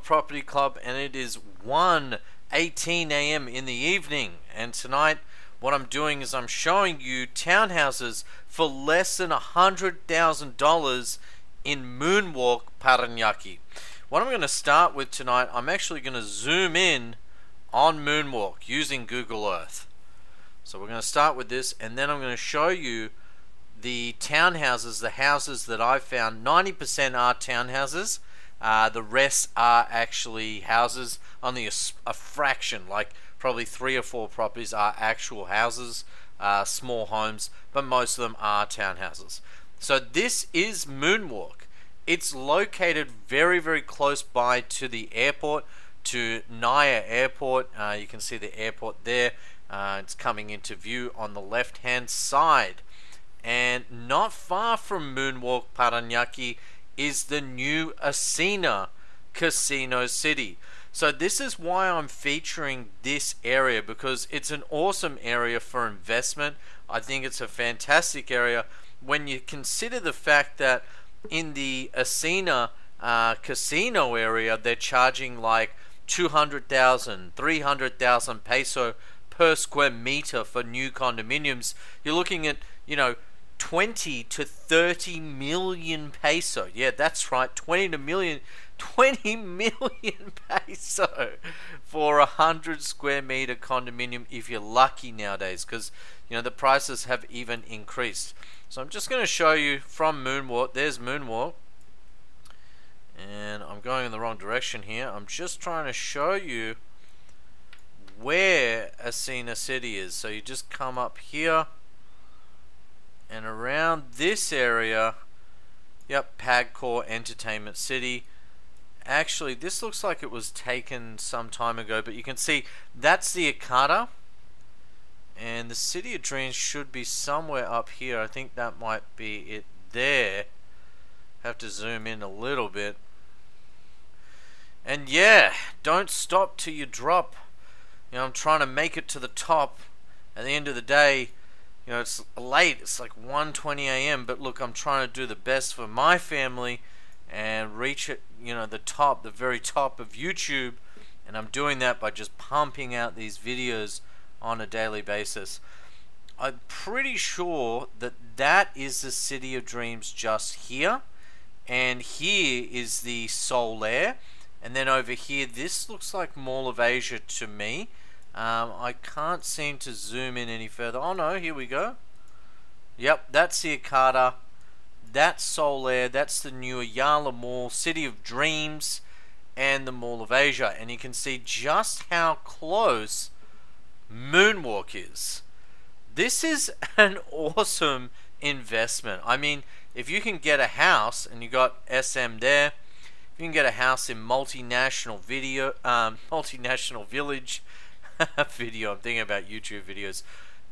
Property Club, and it is 1:18 a.m. in the evening. And tonight, what I'm doing is I'm showing you townhouses for less than $100,000 in Moonwalk Paranaque. What I'm going to start with tonight, I'm actually going to zoom in on Moonwalk using Google Earth. So we're going to start with this, and then I'm going to show you the townhouses, the houses that I found. 90% are townhouses. The rest are actually houses. Only a fraction, like probably 3 or 4 properties, are actual houses, small homes, but most of them are townhouses. So this is Moonwalk. It's located very, very close by to the airport, to Naya Airport. You can see the airport there. It's coming into view on the left-hand side. And not far from Moonwalk Paranaque is the new Asina Casino City. So this is why I'm featuring this area, because it's an awesome area for investment. I think it's a fantastic area when you consider the fact that in the Asina casino area, they're charging like 200,000, 300,000 peso per square meter for new condominiums. You're looking at, 20 to 30 million peso. Yeah, that's right, 20 million peso for 100 square meter condominium if you're lucky nowadays, because the prices have even increased. So I'm just going to show you from Moonwalk. There's Moonwalk, and I'm going in the wrong direction here. I'm just trying to show you where Asina City is. So you just come up here and around this area. Yep, Pagcor Entertainment City. Actually, this looks like it was taken some time ago, but you can see that's the Akata, and the City of Dreams should be somewhere up here. I think that might be it there. Have to zoom in a little bit. And yeah, don't stop till you drop. I'm trying to make it to the top. At the end of the day, it's late. It's like 1:20 a.m. But look, I'm trying to do the best for my family and reach it, the top, the very top of YouTube. And I'm doing that by just pumping out these videos on a daily basis. I'm pretty sure that that is the City of Dreams just here. And here is the Solaire. And then over here, this looks like Mall of Asia to me. I can't seem to zoom in any further. Oh no, here we go. Yep, that's the Akata. That's Solaire. That's the new Ayala Mall, City of Dreams, and the Mall of Asia. And you can see just how close Moonwalk is. This is an awesome investment. I mean, if you can get a house, and you got SM there, if you can get a house in Multinational Village, I'm thinking about YouTube videos,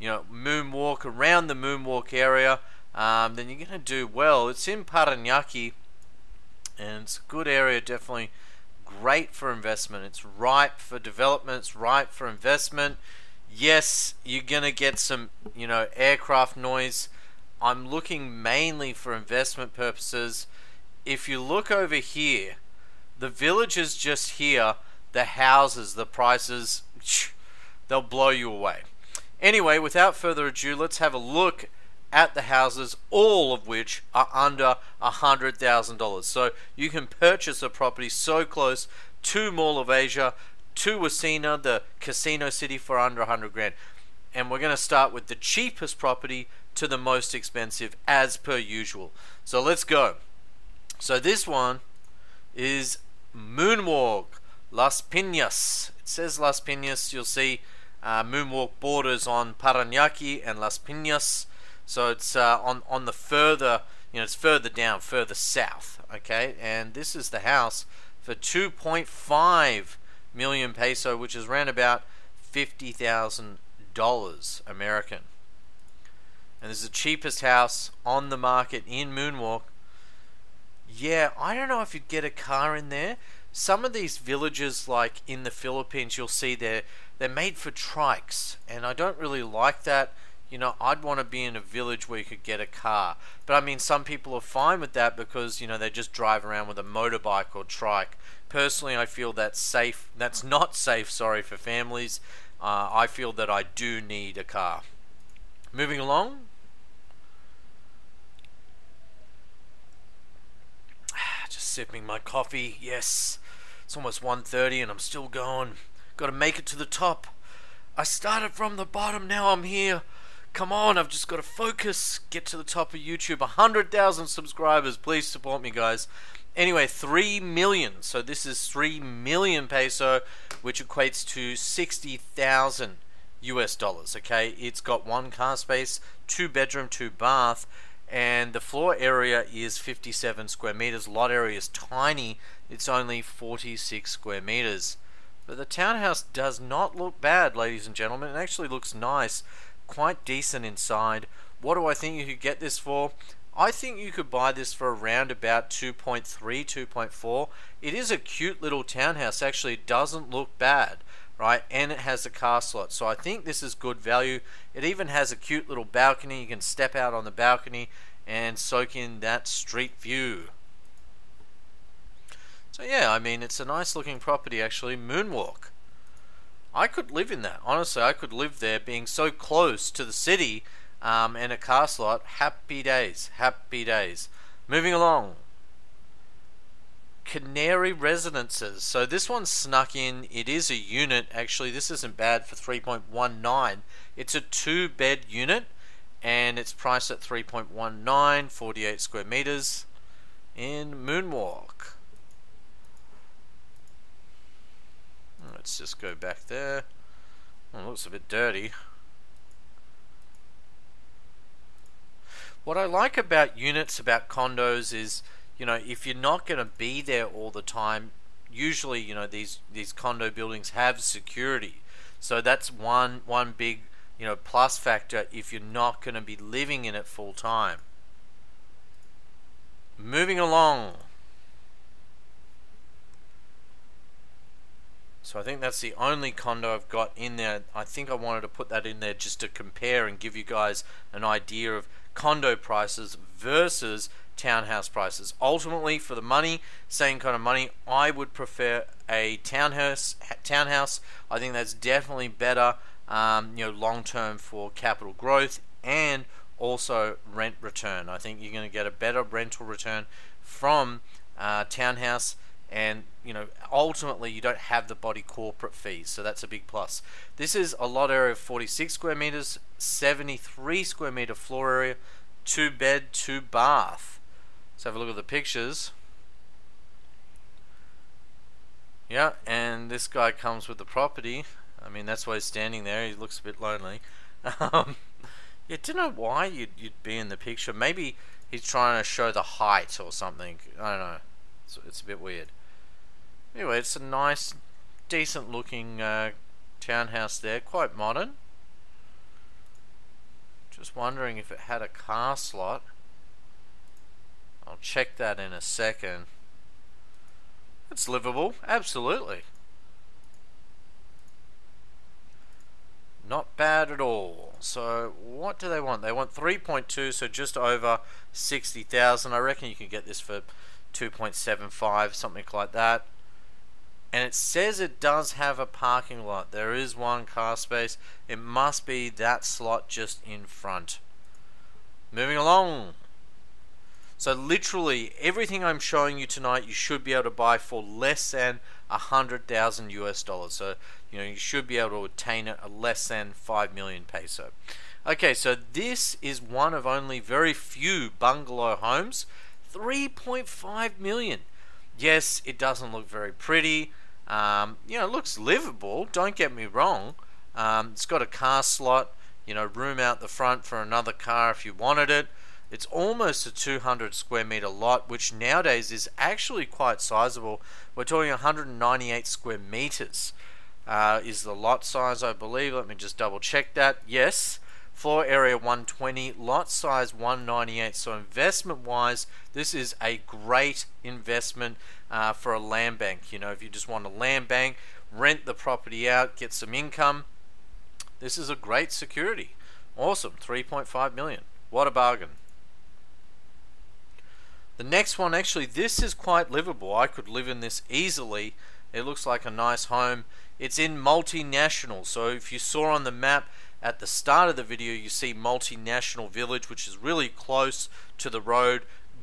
Moonwalk, around the Moonwalk area, then you're going to do well. It's in Paranaque, and it's a good area, definitely great for investment. It's ripe for development, it's ripe for investment. Yes, you're going to get some, aircraft noise. I'm looking mainly for investment purposes. If you look over here, the villages just here, the houses, the prices, they'll blow you away. Anyway, without further ado, let's have a look at the houses, all of which are under $100,000. So you can purchase a property so close to Mall of Asia, to Asina, the casino city, for under 100 grand. And we're going to start with the cheapest property to the most expensive, as per usual. So let's go. So this one is Moonwalk Las Piñas. It says Las Piñas. You'll see Moonwalk borders on Paranaque and Las Piñas. So it's on the further, it's further down, further south. Okay, and this is the house for 2.5 million peso, which is around about $50,000 American. And this is the cheapest house on the market in Moonwalk. Yeah, I don't know if you'd get a car in there. Some of these villages, like in the Philippines, you'll see they're made for trikes, and I don't really like that. you know, I'd want to be in a village where you could get a car. But I mean, some people are fine with that because, you know, they just drive around with a motorbike or trike. Personally, I feel that's safe. That's not safe, sorry, for families. I feel that I do need a car. Moving along. Just sipping my coffee. Yes, it's almost 1:30 and I'm still going. Got to make it to the top. I started from the bottom, now I'm here. Come on, I've just got to focus. Get to the top of YouTube. 100,000 subscribers. Please support me, guys. Anyway, 3 million. So this is 3 million peso, which equates to 60,000 US dollars. Okay, it's got 1 car space, 2 bedroom, 2 bath, and the floor area is 57 square meters. Lot area is tiny. It's only 46 square meters. But the townhouse does not look bad, ladies and gentlemen. It actually looks nice, quite decent inside. What do I think you could get this for? I think you could buy this for around about 2.3, 2.4. It is a cute little townhouse. Actually, it doesn't look bad, right? And it has a car slot. So I think this is good value. It even has a cute little balcony. You can step out on the balcony and soak in that street view. So yeah, I mean, it's a nice looking property actually. Moonwalk. I could live in that. Honestly, I could live there, being so close to the city and a car slot. Happy days. Happy days. Moving along. Canary Residences. So this one snuck in. It is a unit. Actually, this isn't bad for 3.19. It's a 2-bed unit and it's priced at 3.19, 48 square meters in Moonwalk. Let's just go back there. Oh, it looks a bit dirty. What I like about units, about condos is, you know, if you're not going to be there all the time, usually, you know, these condo buildings have security. So that's one big, you know, plus factor if you're not going to be living in it full time. Moving along. So I think that's the only condo I've got in there. I think I wanted to put that in there just to compare and give you guys an idea of condo prices versus townhouse prices. Ultimately, for the money, same kind of money, I would prefer a townhouse. I think that's definitely better, you know, long term for capital growth and also rent return. I think you're going to get a better rental return from townhouse. And, you know, ultimately you don't have the body corporate fees, so that's a big plus. This is a lot area of 46 square meters, 73 square meter floor area, 2 bed, 2 bath. Let's have a look at the pictures. Yeah, and this guy comes with the property. I mean, that's why he's standing there. He looks a bit lonely. Yeah, don't know why you'd be in the picture. Maybe he's trying to show the height or something. I don't know. It's a bit weird. Anyway, it's a nice, decent looking townhouse there, quite modern. Just wondering if it had a car slot. I'll check that in a second. It's livable, absolutely. Not bad at all. So what do they want? They want 3.2, so just over 60,000. I reckon you can get this for 2.75, something like that. And it says it does have a parking lot. There is 1 car space. It must be that slot just in front. Moving along. So literally everything I'm showing you tonight, you should be able to buy for less than 100,000 US dollars. So, you know, you should be able to obtain it at less than 5 million peso. Okay, so this is one of only very few bungalow homes. 3.5 million. Yes, it doesn't look very pretty. You know, it looks livable, don't get me wrong. It's got a car slot, you know, room out the front for another car if you wanted it. It's almost a 200 square meter lot, which nowadays is actually quite sizable. We're talking 198 square meters is the lot size, I believe. Let me just double check that. Yes. Floor area 120, lot size 198. So investment wise, this is a great investment for a land bank. You know, if you just want a land bank, rent the property out, get some income, this is a great security. Awesome, 3.5 million. What a bargain. The next one, actually, this is quite livable. I could live in this easily. It looks like a nice home. It's in Multinational. So if you saw on the map at the start of the video, you see Multinational Village, which is really close to the road,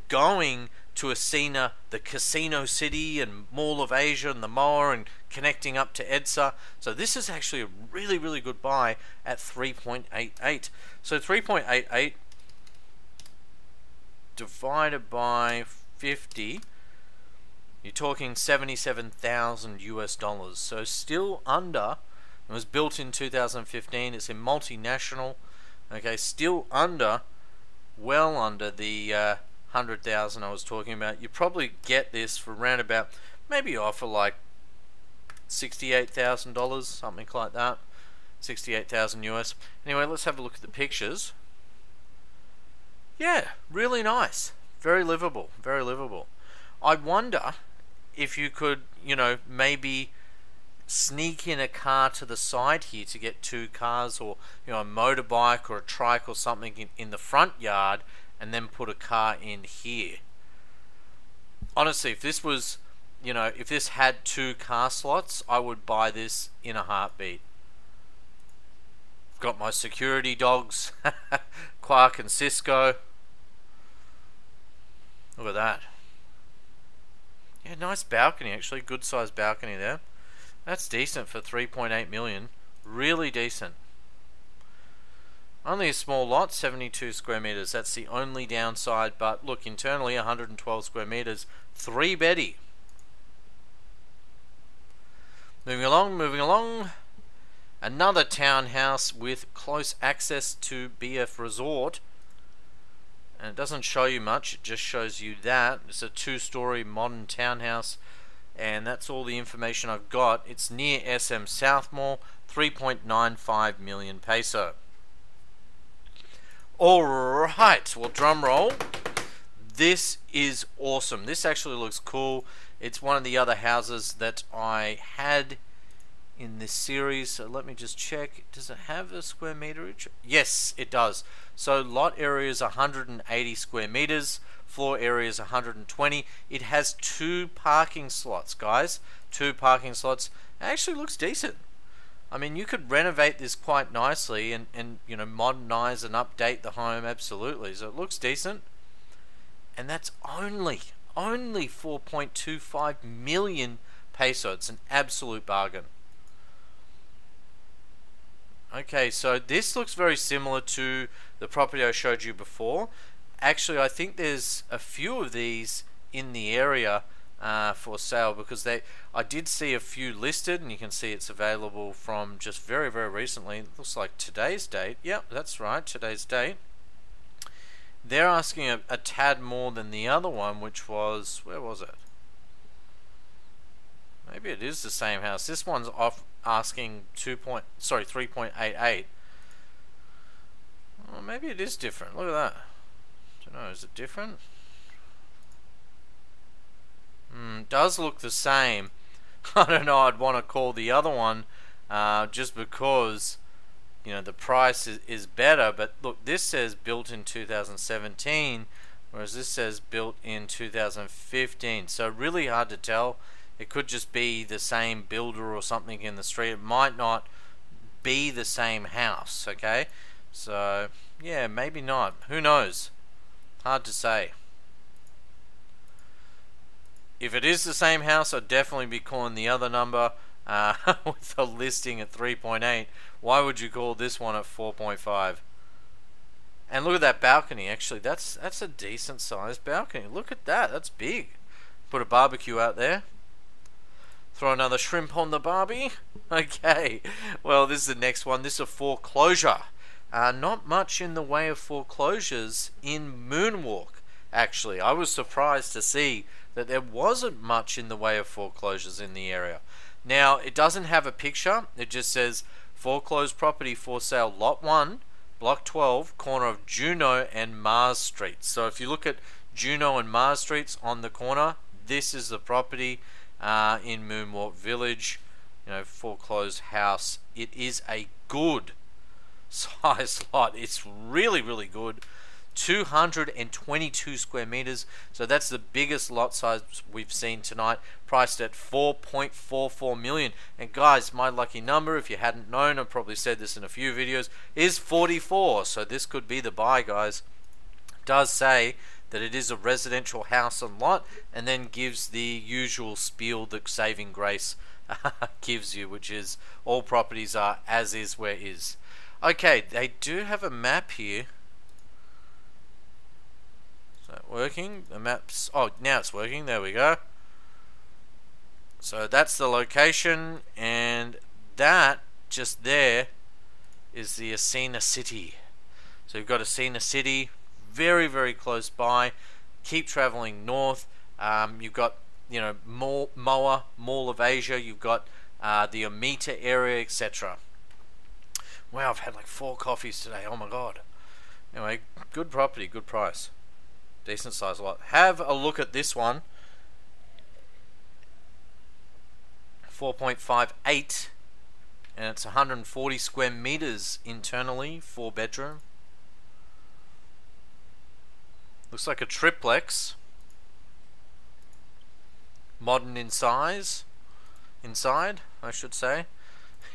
going to Asina, the Casino City and Mall of Asia and the Moa, and connecting up to EDSA. So this is actually a really, really good buy at 3.88. So 3.88 divided by 50, you're talking 77,000 US dollars. So still under. It was built in 2015. It's in Multinational. Okay, still under, well under the 100,000 I was talking about. You probably get this for around about, maybe offer like $68,000, something like that. 68,000 US. Anyway, let's have a look at the pictures. Yeah, really nice. Very livable. Very livable. I wonder if you could, you know, maybe sneak in a car to the side here to get two cars, or, you know, a motorbike or a trike or something in the front yard, and then put a car in here. Honestly, if this was, you know, if this had two car slots, I would buy this in a heartbeat. I've got my security dogs, Quark and Cisco. Look at that. Yeah, nice balcony actually. Good sized balcony there. That's decent for 3.8 million. Really decent. Only a small lot, 72 square meters. That's the only downside. But look, internally 112 square meters. 3-beddy. Moving along, moving along. Another townhouse with close access to BF Resort. And it doesn't show you much, it just shows you that. It's a 2-story modern townhouse, and that's all the information I've got. It's near SM South Mall, 3.95 million peso. Alright, well, drum roll. This is awesome. This actually looks cool. It's one of the other houses that I had in this series, so let me just check. Does it have a square meterage? Yes, it does. So lot area is 180 square meters, floor area is 120. It has 2 parking slots, guys. 2 parking slots. It actually looks decent. I mean, you could renovate this quite nicely and you know, modernize and update the home, absolutely. So it looks decent. And that's only 4.25 million peso. It's an absolute bargain. Okay, so this looks very similar to the property I showed you before. Actually, I think there's a few of these in the area for sale, because I did see a few listed, and you can see it's available from just very, very recently. It looks like today's date. Yep, that's right, today's date. They're asking a tad more than the other one, which was, where was it? Maybe it is the same house. This one's asking 3.88. Well, maybe it is different. Look at that. Don't know. Is it different? Does look the same. I don't know. I'd want to call the other one just because, you know, the price is better. But look, this says built in 2017, whereas this says built in 2015. So really hard to tell. It could just be the same builder or something in the street. It might not be the same house, okay? So, yeah, maybe not. Who knows? Hard to say. If it is the same house, I'd definitely be calling the other number with a listing at 3.8. Why would you call this one at 4.5? And look at that balcony, actually. That's a decent sized balcony. Look at that. That's big. Put a barbecue out there. Throw another shrimp on the barbie. Okay, well, this is the next one. This is a foreclosure. Not much in the way of foreclosures in Moonwalk, actually. I was surprised to see that there wasn't much in the way of foreclosures in the area. Now, it doesn't have a picture. It just says foreclosed property for sale, lot 1, block 12, corner of Juno and Mars Streets. So if you look at Juno and Mars Streets on the corner, this is the property in Moonwalk Village. You know, foreclosed house. It is a good size lot. It's really, really good. 222 square meters, so that's the biggest lot size we've seen tonight, priced at 4.44 million. And guys, my lucky number, if you hadn't known, I've probably said this in a few videos, is 44. So this could be the buy, guys. It does say that it is a residential house and lot, and then gives the usual spiel that Saving Grace gives you, which is all properties are as is where is. Okay, they do have a map here. Is that working? The maps, oh, now it's working, there we go. So that's the location, and that just there is the Ascena City. So you've got Ascena City, very, very close by. Keep traveling north. You've got, you know, Moa, Mall of Asia. You've got the Amita area, etc. Wow, I've had like 4 coffees today. Oh my god. Anyway, good property, good price, decent size lot. Have a look at this one. 4.58, and it's 140 square meters internally, 4 bedroom. Looks like a triplex. Modern in size. Inside, I should say.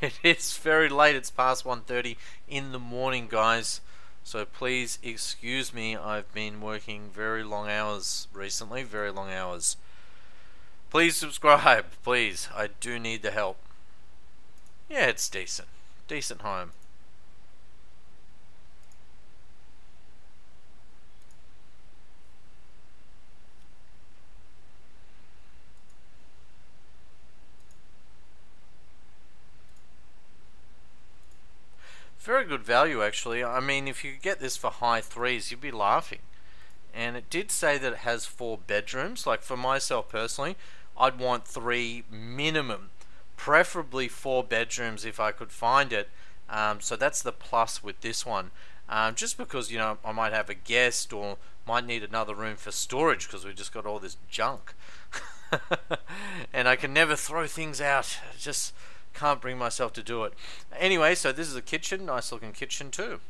It is very late. It's past 1:30 in the morning, guys. So please excuse me. I've been working very long hours recently. Very long hours. Please subscribe. Please. I do need the help. Yeah, it's decent. Decent home. Very good value, actually. I mean, if you could get this for high 3s, you'd be laughing. And it did say that it has 4 bedrooms. Like for myself personally, I'd want 3 minimum, preferably 4 bedrooms if I could find it. So that's the plus with this one. Just because, you know, I might have a guest or might need another room for storage because we've just got all this junk. And I can never throw things out. Just can't bring myself to do it. Anyway, so this is a kitchen, nice looking kitchen too.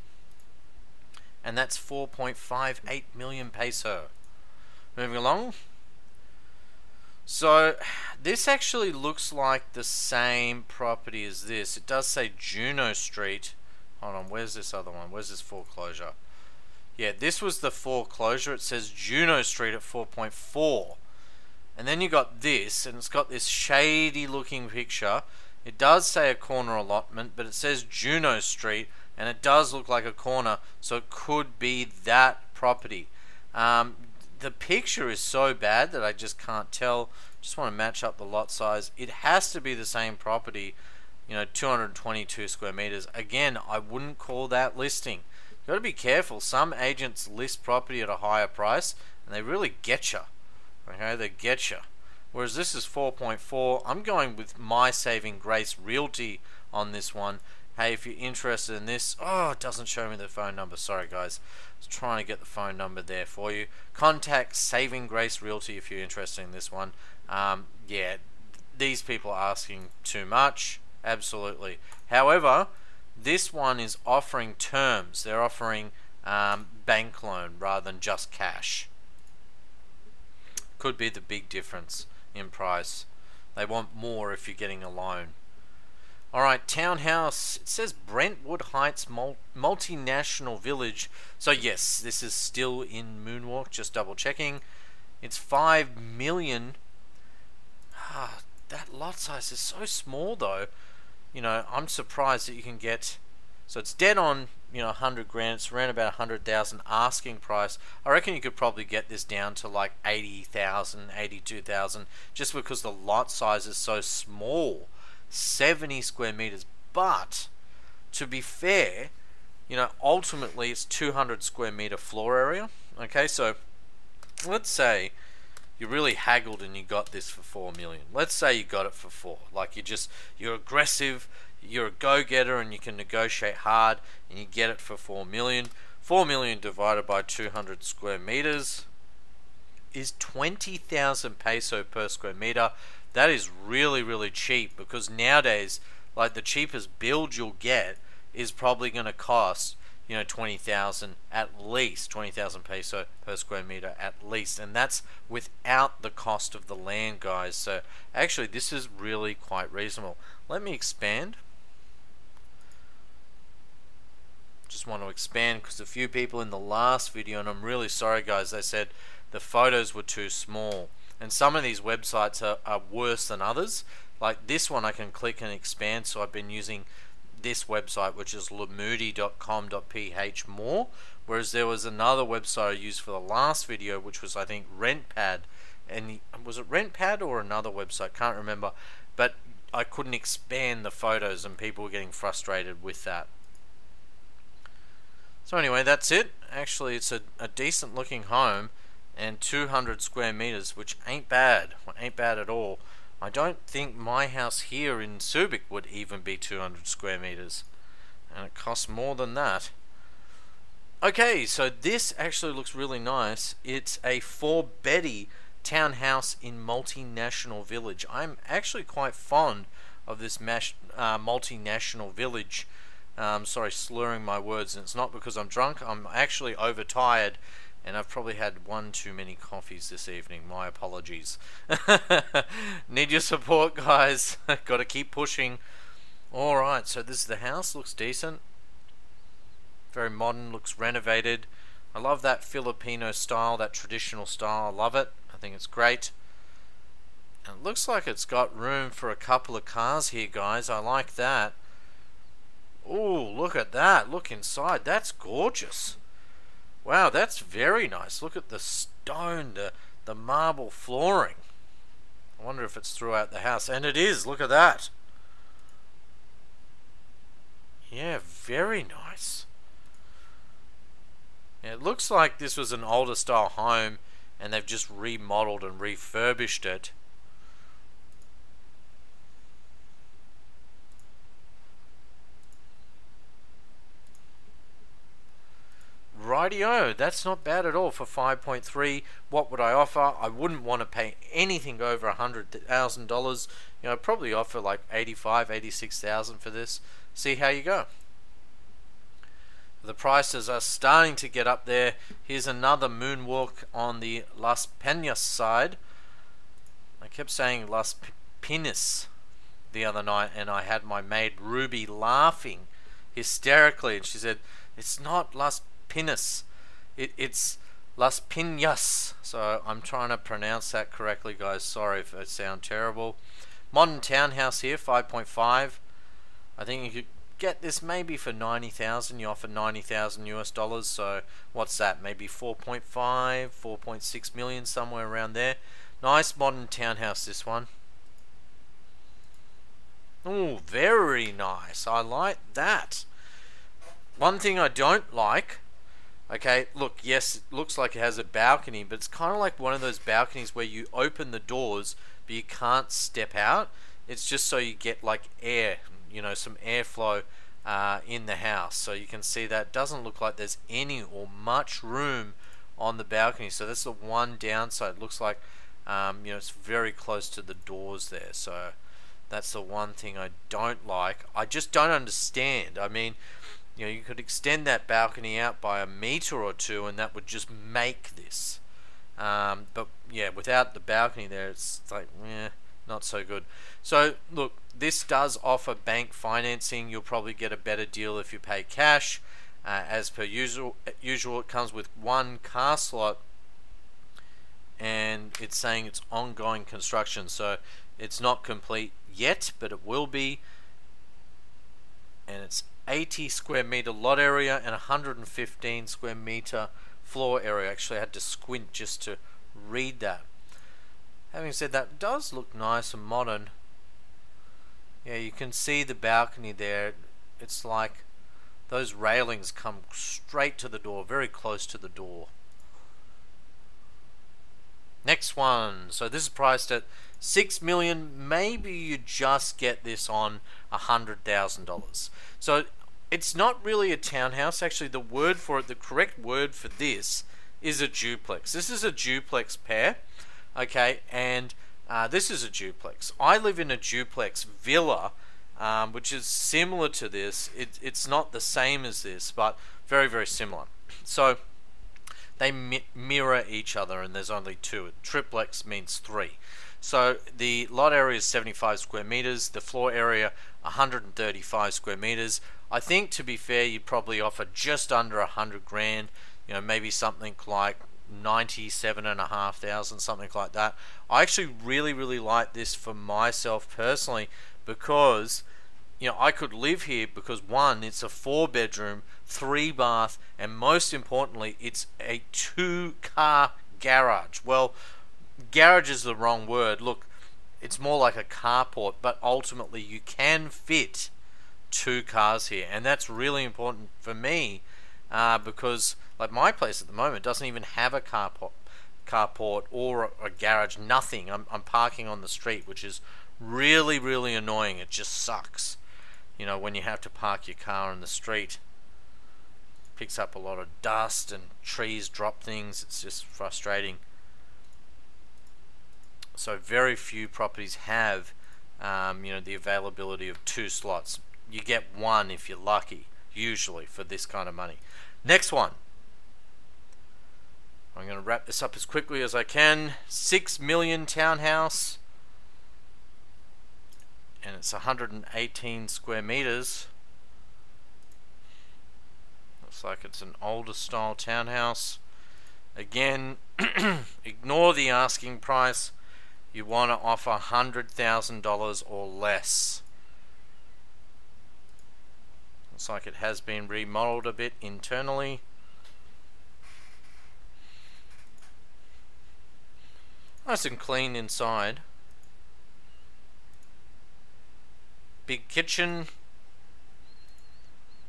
And that's 4.58 million peso. Moving along. So this actually looks like the same property as this. It does say Juno Street. Hold on, where's this other one? Where's this foreclosure? Yeah, this was the foreclosure. It says Juno Street at 4.4. And then you got this, and it's got this shady looking picture. It does say a corner allotment, but it says Juno Street, and it does look like a corner, so it could be that property. The picture is so bad that I just can't tell. Just want to match up the lot size. It has to be the same property, you know, 222 square meters. Again, I wouldn't call that listing. You've got to be careful. Some agents list property at a higher price, and they really get you. Okay, they get you. Whereas this is 4.4. I'm going with My Saving Grace Realty on this one. Hey, if you're interested in this, oh, it doesn't show me the phone number. Sorry, guys. I was trying to get the phone number there for you. Contact Saving Grace Realty if you're interested in this one. Yeah, these people are asking too much. Absolutely. However, this one is offering terms. They're offering bank loan rather than just cash. Could be the big difference in price. They want more if you're getting a loan. Alright, townhouse. It says Brentwood Heights Multinational Village. So yes, this is still in Moonwalk, just double checking. It's 5 million. That lot size is so small though. You know, I'm surprised that you can get, so it's dead on, you know, 100 grand. It's around about 100,000 asking price. I reckon you could probably get this down to like 80,000, 82,000, just because the lot size is so small. 70 square meters. But to be fair, you know, ultimately it's 200 square meter floor area. Okay, so let's say you really haggled and you got this for 4 million. Let's say you got it for 4. Like you're aggressive, you're a go-getter, and you can negotiate hard, and you get it for 4 million. 4 million divided by 200 square meters is 20,000 peso per square meter. That is really, really cheap, because nowadays, like, the cheapest build you'll get is probably going to cost, you know, 20,000 at least, 20,000 peso per square meter at least, and that's without the cost of the land, guys. So actually this is really quite reasonable. Let me expand. Just want to expand because a few people in the last video, and I'm really sorry guys, they said the photos were too small, and some of these websites are worse than others. Like this one I can click and expand, so I've been using this website, which is lamoody.com.ph more, whereas there was another website I used for the last video, which was I think RentPad, and was it RentPad or another website, can't remember, but I couldn't expand the photos and people were getting frustrated with that. So anyway, that's it. Actually it's a decent looking home, and 200 square meters, which ain't bad at all. I don't think my house here in Subic would even be 200 square meters, and it costs more than that. Okay, so this actually looks really nice. It's a 4-beddy townhouse in Multinational Village. I'm actually quite fond of this Multinational Village. Sorry, slurring my words, and it's not because I'm drunk. I'm actually overtired, and I've probably had one too many coffees this evening. My apologies. Need your support, guys. Got to keep pushing. Alright, so this is the house. Looks decent. Very modern, looks renovated. I love that Filipino style, that traditional style. I love it. I think it's great. And it looks like it's got room for a couple of cars here, guys. I like that. Ooh, look at that. Look inside. That's gorgeous. Wow, that's very nice. Look at the stone, the marble flooring. I wonder if it's throughout the house. And it is. Look at that. Yeah, very nice. Yeah, it looks like this was an older style home and they've just remodeled and refurbished it. Rightio, that's not bad at all for 5.3. What would I offer? I wouldn't want to pay anything over $100,000. You know, I'd probably offer like 85, 86,000 for this. See how you go. The prices are starting to get up there. Here's another Moonwalk on the Las Peñas side. I kept saying Las Pinas the other night, and I had my maid Ruby laughing hysterically, and she said, it's not Las Pinas, it's Las Piñas. So I'm trying to pronounce that correctly, guys. Sorry if I sound terrible. Modern townhouse here, 5.5. I think you could get this maybe for 90,000. You offer 90,000 US dollars, so what's that? Maybe 4.5, 4.6 million, somewhere around there. Nice modern townhouse, this one. Oh, very nice. I like that. One thing I don't like, okay, look, yes, it looks like it has a balcony, but it's kind of like one of those balconies where you open the doors, but you can't step out. It's just so you get like air, you know, some airflow in the house. So you can see that doesn't look like there's any or much room on the balcony. So that's the one downside. It looks like, you know, it's very close to the doors there. So that's the one thing I don't like. I just don't understand. I mean, you know, you could extend that balcony out by a meter or two and that would just make this. But yeah, without the balcony there, it's like, not so good. So look, this does offer bank financing. You'll probably get a better deal if you pay cash. As per usual, it comes with one car slot, and it's saying it's ongoing construction, so it's not complete yet, but it will be. And it's 80 square meter lot area and 115 square meter floor area. Actually, I had to squint just to read that. Having said that, it does look nice and modern. Yeah, you can see the balcony there. It's like those railings come straight to the door, very close to the door. Next one. So this is priced at $6 million. Maybe you just get this on $100,000. So it's not really a townhouse. Actually, the word for it, the correct word for this is a duplex. This is a duplex pair. Okay, and this is a duplex. I live in a duplex villa, which is similar to this. It's not the same as this, but very, very similar. So they mirror each other, and there's only two. Triplex means three. So the lot area is 75 square meters, the floor area 135 square meters. I think, to be fair, you'd probably offer just under 100 grand, you know, maybe something like 97,500, something like that. I actually really like this for myself personally, because you know, I could live here because, one, it's a 4-bedroom, 3-bath, and most importantly, it's a 2-car garage. Well, garage is the wrong word. Look, it's more like a carport, but ultimately you can fit 2 cars here, and that's really important for me, because like my place at the moment doesn't even have a carport or a garage, nothing. I'm parking on the street, which is really annoying. It just sucks, you know, when you have to park your car on the street. Picks up a lot of dust and trees drop things. It's just frustrating. So very few properties have you know, the availability of 2 slots. You get 1 if you're lucky, usually, for this kind of money. Next one. I'm going to wrap this up as quickly as I can. 6 million townhouse, and it's 118 square meters. Looks like it's an older style townhouse. Again, ignore the asking price. You want to offer $100,000 or less. Looks like it has been remodeled a bit internally. Nice and clean inside. Big kitchen.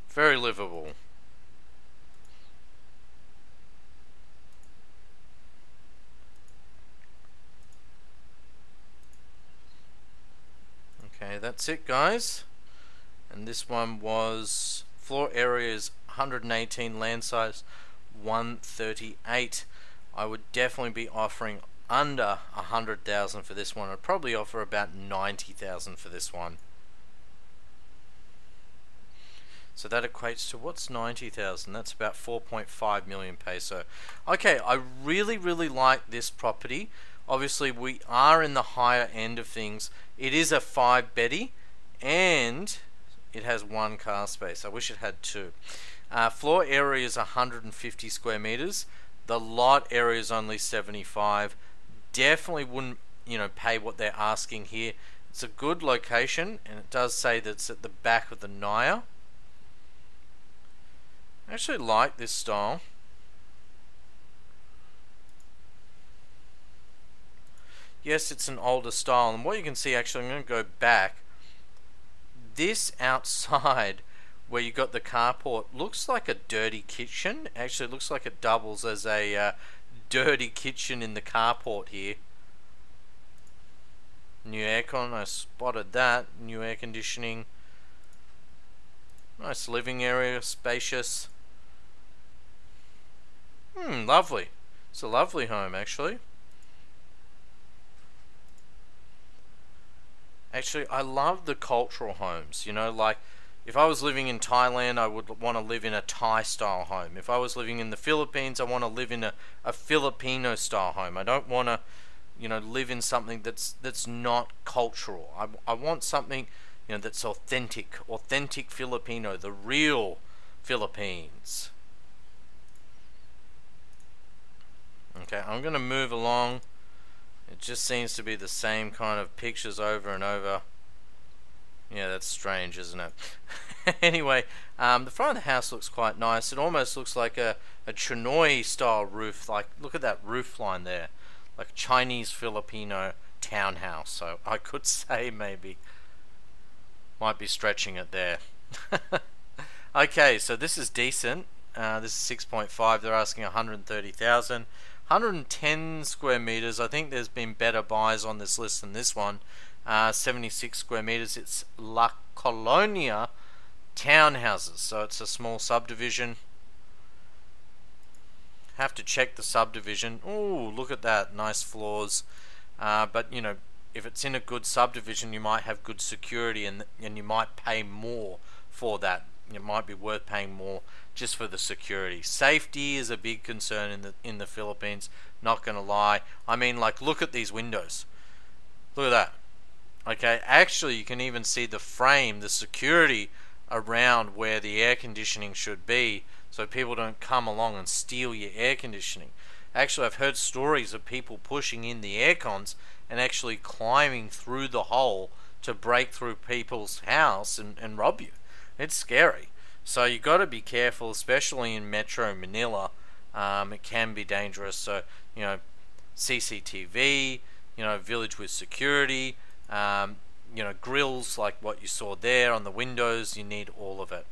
Very livable. Okay, that's it, guys. And this one was floor area is 118, land size 138. I would definitely be offering under 100,000 for this one. I'd probably offer about 90,000 for this one. So that equates to, what's 90,000? That's about 4.5 million peso. Okay, I really like this property. Obviously, we are in the higher end of things. It is a 5-beddy, and it has 1 car space. I wish it had 2. Floor area is 150 square meters. The lot area is only 75. Definitely wouldn't, you know, pay what they're asking here. It's a good location, and it does say that it's at the back of the Naya. I actually like this style. Yes, it's an older style, and what you can see, actually, I'm going to go back. This outside, where you got the carport, looks like a dirty kitchen. Actually, it looks like it doubles as a dirty kitchen in the carport here. New aircon, I spotted that. New air conditioning. Nice living area, spacious. Lovely. It's a lovely home, actually. Actually, I love the cultural homes, you know, like if I was living in Thailand, I would want to live in a Thai style home. If I was living in the Philippines, I want to live in a Filipino style home. I don't want to, you know, live in something that's not cultural. I want something, you know, that's authentic Filipino, the real Philippines. Okay, I'm going to move along. It just seems to be the same kind of pictures over and over. Yeah, that's strange, isn't it? Anyway, the front of the house looks quite nice. It almost looks like a Chinoy style roof. Like, look at that roof line there. Like a Chinese Filipino townhouse. So I could say maybe. Might be stretching it there. Okay, so this is decent. This is 6.5. They're asking 130,000. 110 square meters. I think there's been better buys on this list than this one. 76 square meters. It's La Colonia Townhouses, so it's a small subdivision. Have to check the subdivision. Oh, look at that, nice floors. But you know, if it's in a good subdivision, you might have good security, and you might pay more for that. It might be worth paying more just for the security. Safety is a big concern in the Philippines, not gonna lie. I mean, like, look at these windows. Look at that. Okay, actually you can even see the frame, the security around where the air conditioning should be, so people don't come along and steal your air conditioning. Actually, I've heard stories of people pushing in the air cons and actually climbing through the hole to break through people's house and rob you. It's scary. So you got to be careful, especially in Metro Manila. It can be dangerous. So, you know, CCTV, you know, village with security, you know, grills like what you saw there on the windows. You need all of it.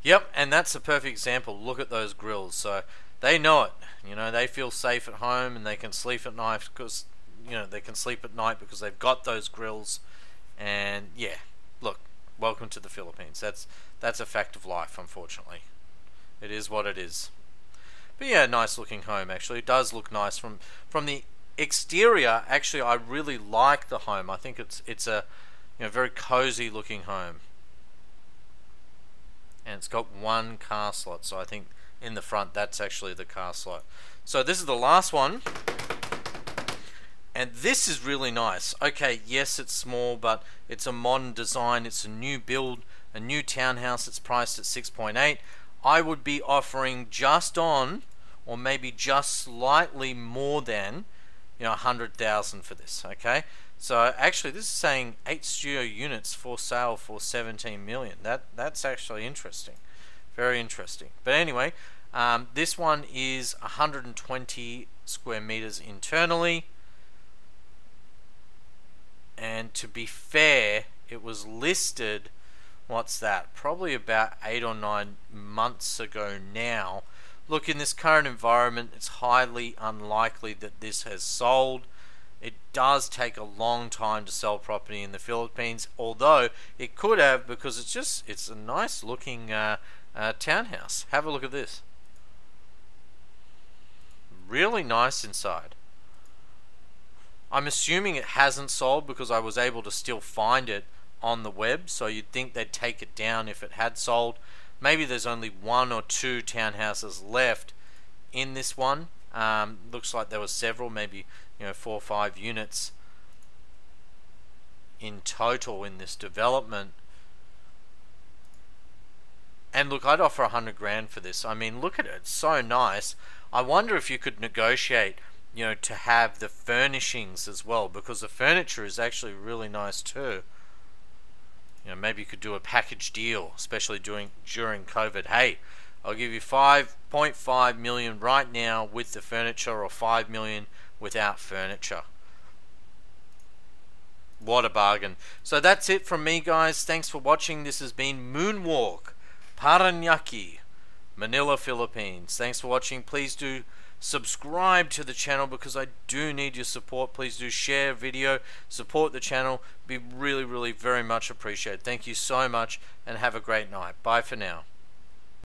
Yep, and that's a perfect example. Look at those grills. So they know it. You know, they feel safe at home and they can sleep at night because, you know, they can sleep at night because they've got those grills. And yeah, look, welcome to the Philippines. That's a fact of life, unfortunately. It is what it is. But yeah, nice looking home actually. It does look nice from the exterior. Actually, I really like the home. I think it's a, you know, very cozy looking home. And it's got one car slot, so I think in the front that's actually the car slot. So this is the last one, and this is really nice. Okay, yes, it's small, but it's a modern design. It's a new build, a new townhouse. It's priced at 6.8. I would be offering just on, or maybe just slightly more than, you know, 100,000 for this. Okay, so actually this is saying 8 studio units for sale for 17 million. That's actually interesting, very interesting. But anyway, this one is 120 square meters internally, and to be fair, it was listed, what's that, probably about 8 or 9 months ago now. Look, in this current environment, it's highly unlikely that this has sold. It does take a long time to sell property in the Philippines, although it could have, because it's a nice looking townhouse. Have a look at this. Really nice inside. I'm assuming it hasn't sold because I was able to still find it on the web, so you'd think they'd take it down if it had sold. Maybe there's only 1 or 2 townhouses left in this one. Looks like there were several, maybe, you know, 4 or 5 units in total in this development. And look, I'd offer 100 grand for this. I mean, look at it, it's so nice. I wonder if you could negotiate, you know, to have the furnishings as well, because the furniture is actually really nice too. You know, maybe you could do a package deal, especially during COVID. Hey, I'll give you 5.5 million right now with the furniture, or 5 million without furniture. What a bargain. So that's it from me, guys. Thanks for watching. This has been Moonwalk Paranaque, Manila, Philippines. Thanks for watching. Please do subscribe to the channel because I do need your support. Please do share video, support the channel. Be really very much appreciated. Thank you so much, and have a great night. Bye for now.